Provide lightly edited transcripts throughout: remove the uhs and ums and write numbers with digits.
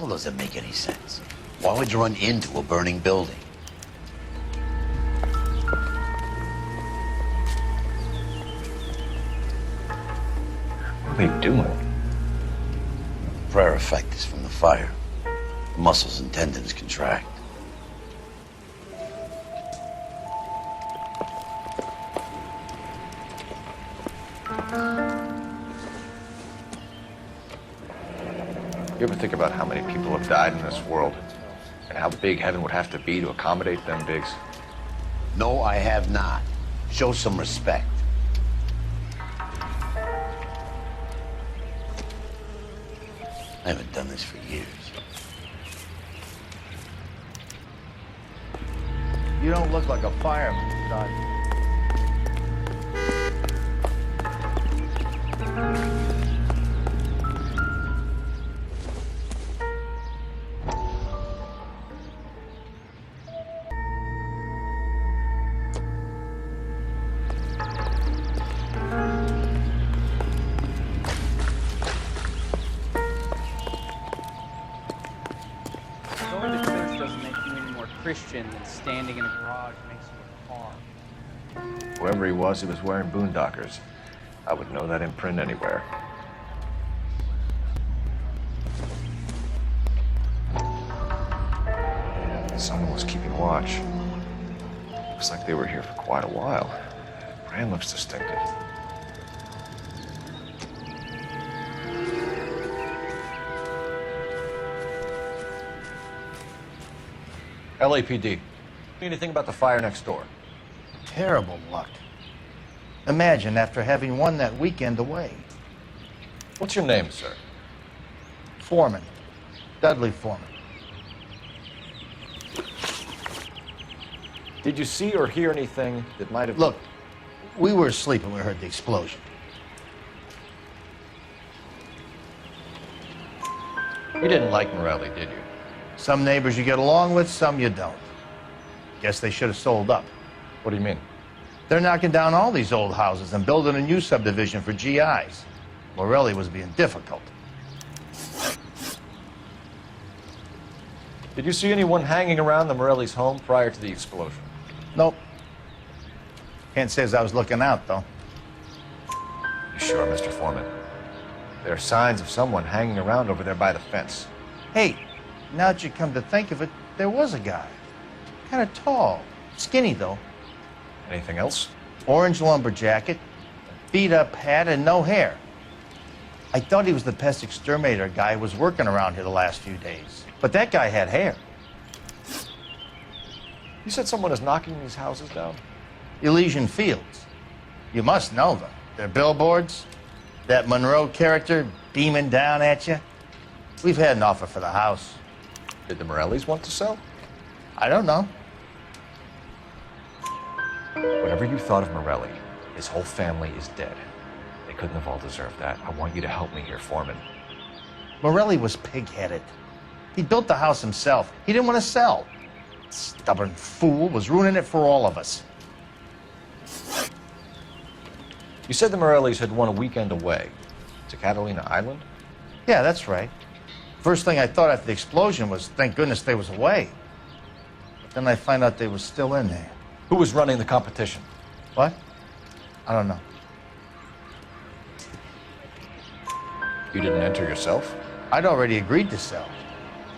doesn't make any sense. Why would you run into a burning building? What are they doing? Prayer effect is from the fire. The muscles and tendons contract. You ever think about how many people have died in this world? And how big heaven would have to be to accommodate them bigs? No, I have not. Show some respect. I haven't done this for years. You don't look like a fireman, son. Going to church doesn't make you any more Christian than standing in a garage makes you a car. Whoever he was wearing boondockers. I would know that imprint anywhere. Someone was keeping watch. Looks like they were here for quite a while. Brand looks distinctive. LAPD. Anything about the fire next door? Terrible luck. Imagine after having won that weekend away. What's your name, sir? Foreman. Dudley Foreman. Did you see or hear anything that might have... Look, we were asleep when we heard the explosion. You didn't like Morelli, did you? Some neighbors you get along with, some you don't. Guess they should have sold up. What do you mean? They're knocking down all these old houses and building a new subdivision for GIs. Morelli was being difficult. Did you see anyone hanging around the Morelli's home prior to the explosion? Nope. Can't say as I was looking out, though. You sure, Mr. Foreman? There are signs of someone hanging around over there by the fence. Hey, now that you come to think of it, there was a guy. Kind of tall. Skinny, though. Anything else? Orange lumber jacket, beat-up hat, and no hair. I thought he was the pest exterminator guy who was working around here the last few days. But that guy had hair. You said someone is knocking these houses down? Elysian Fields. You must know them. They're billboards. That Monroe character beaming down at you. We've had an offer for the house. Did the Morellis want to sell? I don't know. Whatever you thought of Morelli, his whole family is dead. They couldn't have all deserved that. I want you to help me here, Foreman. Morelli was pig-headed. He built the house himself. He didn't want to sell. Stubborn fool was ruining it for all of us. You said the Morellis had won a weekend away to Catalina Island? Yeah, that's right. First thing I thought after the explosion was, thank goodness they was away. But then I find out they was still in there. Who was running the competition? What? I don't know. You didn't enter yourself? I'd already agreed to sell.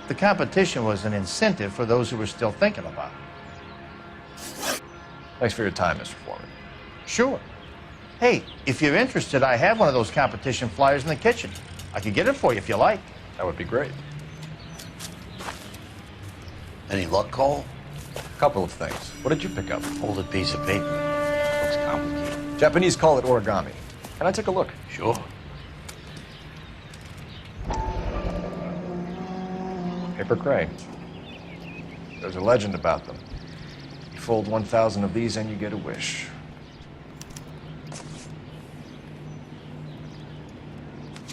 The competition was an incentive for those who were still thinking about it. Thanks for your time, Mr. Foreman. Sure. Hey, if you're interested, I have one of those competition flyers in the kitchen. I could get it for you if you like. That would be great. Any luck, Cole? A couple of things. What did you pick up? Folded piece of paper. Looks complicated. Japanese call it origami. Can I take a look? Sure. Paper cranes. There's a legend about them. You fold 1,000 of these and you get a wish.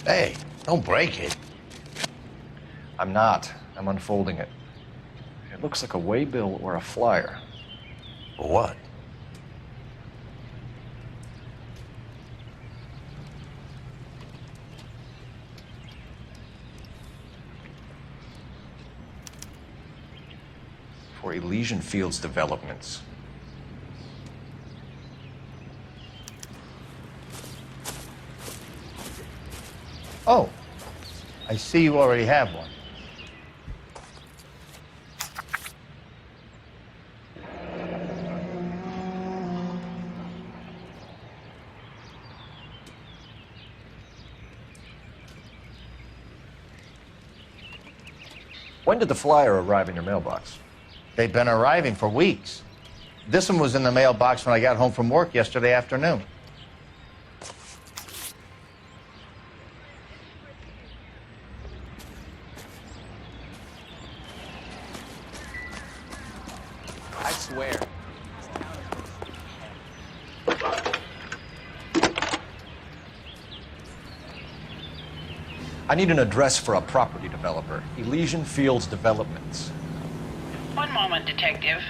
Hey, don't break it. I'm not. I'm unfolding it. It looks like a waybill or a flyer. For what? for Elysian Fields Developments. Oh, I see you already have one. When did the flyer arrive in your mailbox? They've been arriving for weeks. This one was in the mailbox when I got home from work yesterday afternoon. I swear. I need an address for a property developer, Elysian Fields Developments. One moment, Detective.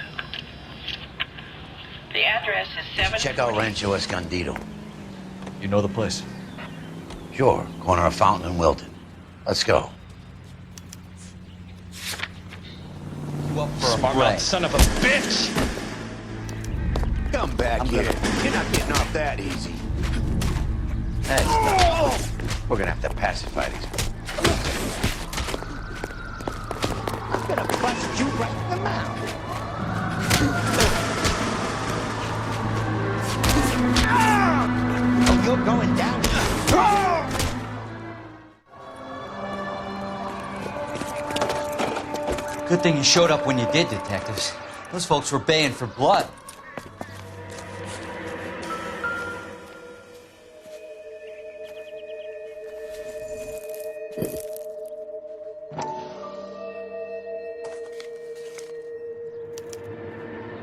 The address is 7... Check out Rancho Escondido. You know the place? Sure, corner of Fountain and Wilton. Let's go. You up for a Smart play? son of a bitch! Come back here. You're not getting off that easy. That's not. We're gonna have to pacify these people. I'm gonna bust you right in the mouth. Oh, you're going down. Good thing you showed up when you did, detectives. Those folks were baying for blood.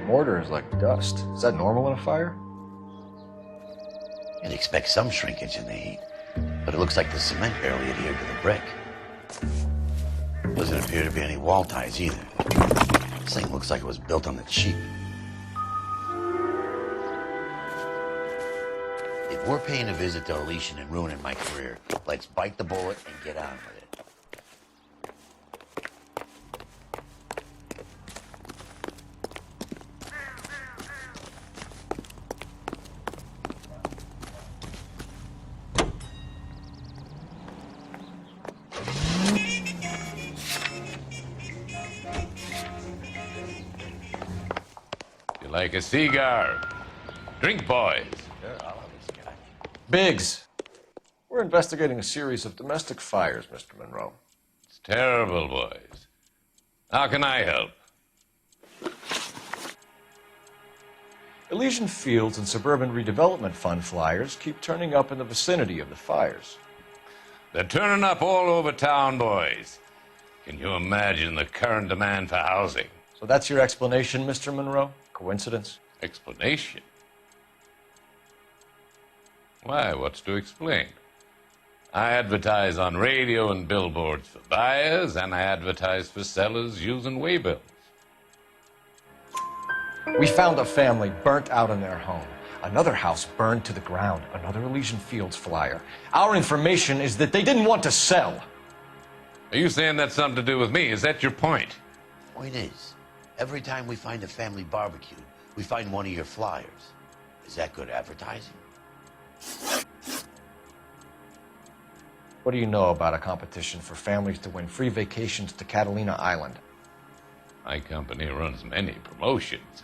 Mortar is like dust. Is that normal in a fire? You'd expect some shrinkage in the heat, but it looks like the cement barely adhered to the brick. Doesn't appear to be any wall ties either. This thing looks like it was built on the cheap. If we're paying a visit to Elysian and ruining my career, let's bite the bullet and get on with it. You like a cigar? Drink, boys. Biggs. We're investigating a series of domestic fires, Mr. Monroe. It's terrible, boys. How can I help? Elysian Fields and Suburban Redevelopment Fund flyers keep turning up in the vicinity of the fires. They're turning up all over town, boys. Can you imagine the current demand for housing? So that's your explanation, Mr. Monroe? Coincidence? Explanation? Why, what's to explain? I advertise on radio and billboards for buyers, and I advertise for sellers using waybills. We found a family burnt out in their home. Another house burned to the ground. Another Elysian Fields flyer. Our information is that they didn't want to sell. Are you saying that's something to do with me? Is that your point? Point is, every time we find a family barbecue, we find one of your flyers. Is that good advertising? What do you know about a competition for families to win free vacations to Catalina Island? My company runs many promotions.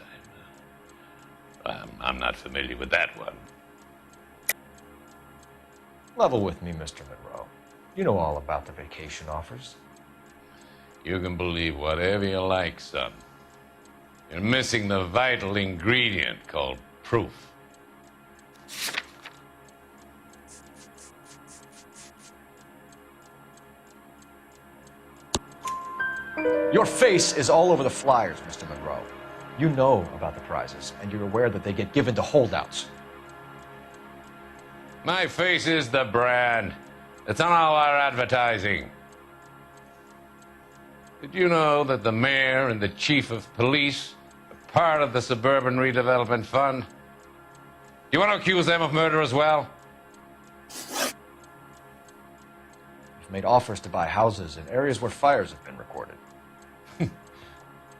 I'm not familiar with that one. Level with me, Mr. Monroe. You know all about the vacation offers. You can believe whatever you like, son. You're missing the vital ingredient called proof. Your face is all over the flyers, Mr. Monroe. You know about the prizes, and you're aware that they get given to holdouts. My face is the brand. It's on all our advertising. Did you know that the mayor and the chief of police are part of the Suburban Redevelopment Fund? You want to accuse them of murder as well? You've made offers to buy houses in areas where fires have been recorded.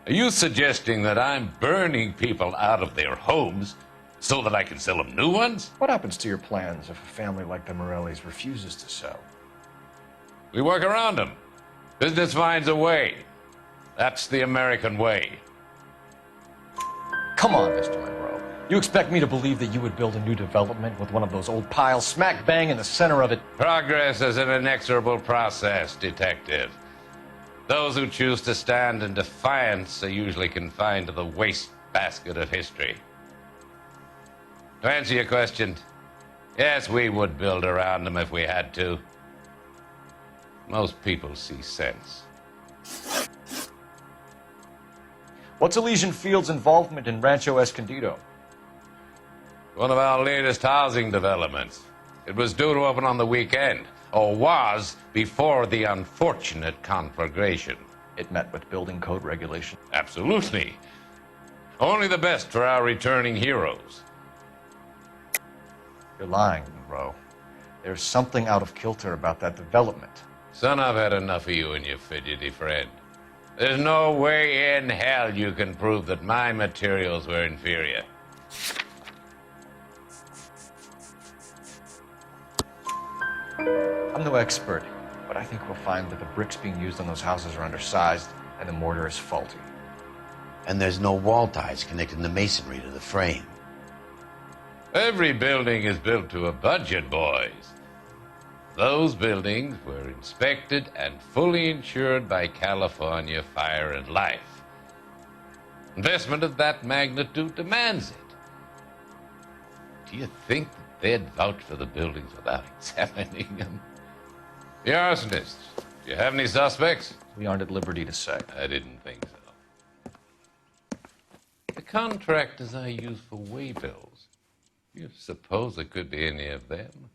Are you suggesting that I'm burning people out of their homes so that I can sell them new ones? What happens to your plans if a family like the Morellis refuses to sell? We work around them. Business finds a way. That's the American way. Come on, Mr. Monroe. You expect me to believe that you would build a new development with one of those old piles smack bang in the center of it? Progress is an inexorable process, Detective. Those who choose to stand in defiance are usually confined to the wastebasket of history. To answer your question, yes, we would build around them if we had to. Most people see sense. What's Elysian Field's involvement in Rancho Escondido? One of our latest housing developments. It was due to open on the weekend, or was before the unfortunate conflagration. It met with building code regulation. Absolutely. Only the best for our returning heroes. You're lying, Monroe. There's something out of kilter about that development. Son, I've had enough of you and your fidgety friend. There's no way in hell you can prove that my materials were inferior. I'm no expert, but I think we'll find that the bricks being used on those houses are undersized and the mortar is faulty. And there's no wall ties connecting the masonry to the frame. Every building is built to a budget, boys. Those buildings were inspected and fully insured by California Fire and Life. Investment of that magnitude demands it. Do you think that they'd vouch for the buildings without examining them? The arsonists, do you have any suspects? We aren't at liberty to say. I didn't think so. The contractors I use for waybills, do you suppose it could be any of them?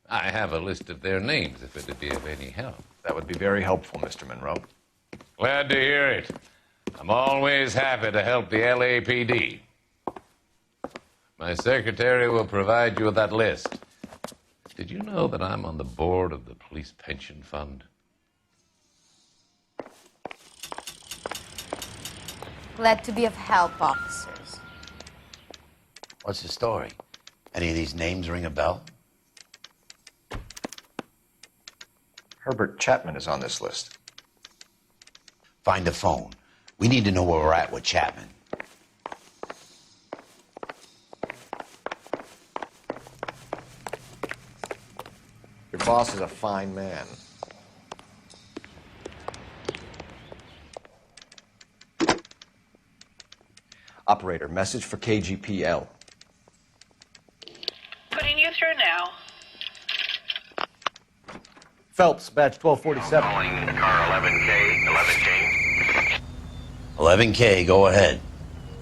I have a list of their names if it'd be of any help. That would be very helpful, Mr. Monroe. Glad to hear it. I'm always happy to help the LAPD. My secretary will provide you with that list. Did you know that I'm on the board of the police pension fund? Glad to be of help, officers. What's the story? Any of these names ring a bell? Herbert Chapman is on this list. Find the phone. We need to know where we're at with Chapman. Your boss is a fine man. Operator, message for KGPL. Putting you through now. Phelps, batch 1247. Calling car 11K, 11K. 11K, go ahead.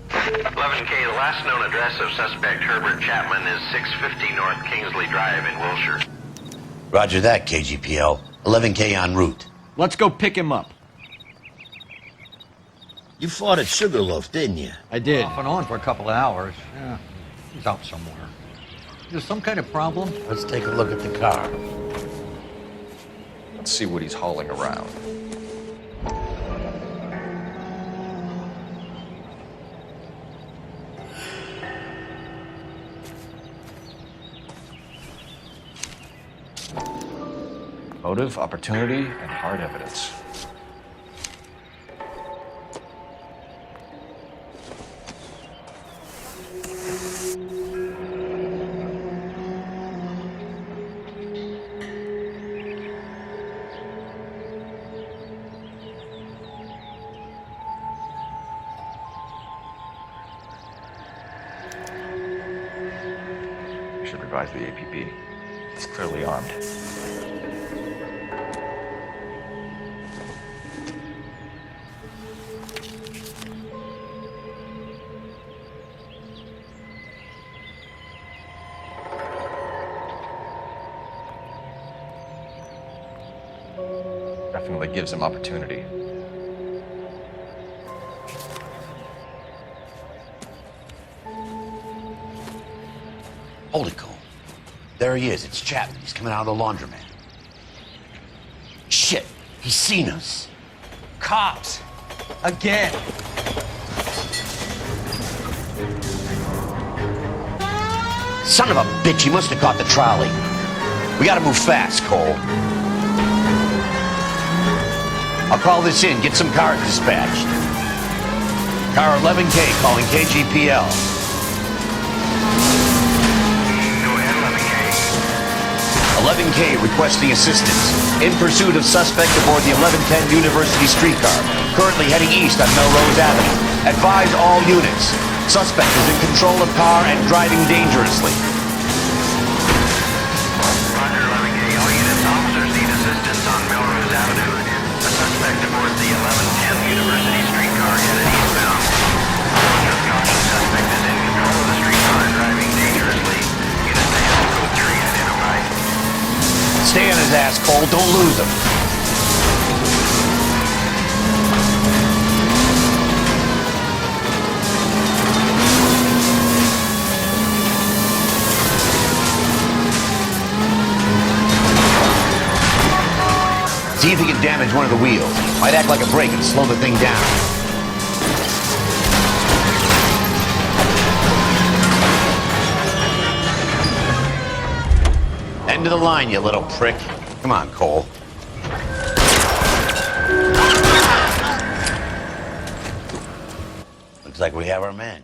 11K, the last known address of suspect Herbert Chapman is 650 North Kingsley Drive in Wilshire. Roger that, KGPL. 11K en route. Let's go pick him up. You fought at Sugarloaf, didn't you? I did. Off and on for a couple of hours. Yeah, he's out somewhere. There's some kind of problem? Let's take a look at the car. Let's see what he's hauling around. Motive, opportunity, and hard evidence. I should revise the APB. He's clearly armed. Definitely gives him opportunity. Hold it, Cole. There he is. It's Chapman. He's coming out of the laundromat. Shit! He's seen us. Cops! Again! Son of a bitch, he must have caught the trolley. We gotta move fast, Cole. I'll call this in, get some cars dispatched. Car 11K calling KGPL. Go ahead, 11K. 11K requesting assistance. In pursuit of suspect aboard the 1110 University streetcar. Currently heading east on Melrose Avenue. Advise all units. Suspect is in control of car and driving dangerously. Roger, 11K. All units, officers need assistance on Melrose Avenue. A suspect aboard the 1110 University streetcar headed eastbound. Just caution, suspect is in control of the streetcar and driving dangerously. Unit man, code 3 identified. Stay on his ass, Cole. Don't lose him. See if he can damage one of the wheels. Might act like a brake and slow the thing down. End of the line, you little prick. Come on, Cole. Looks like we have our man.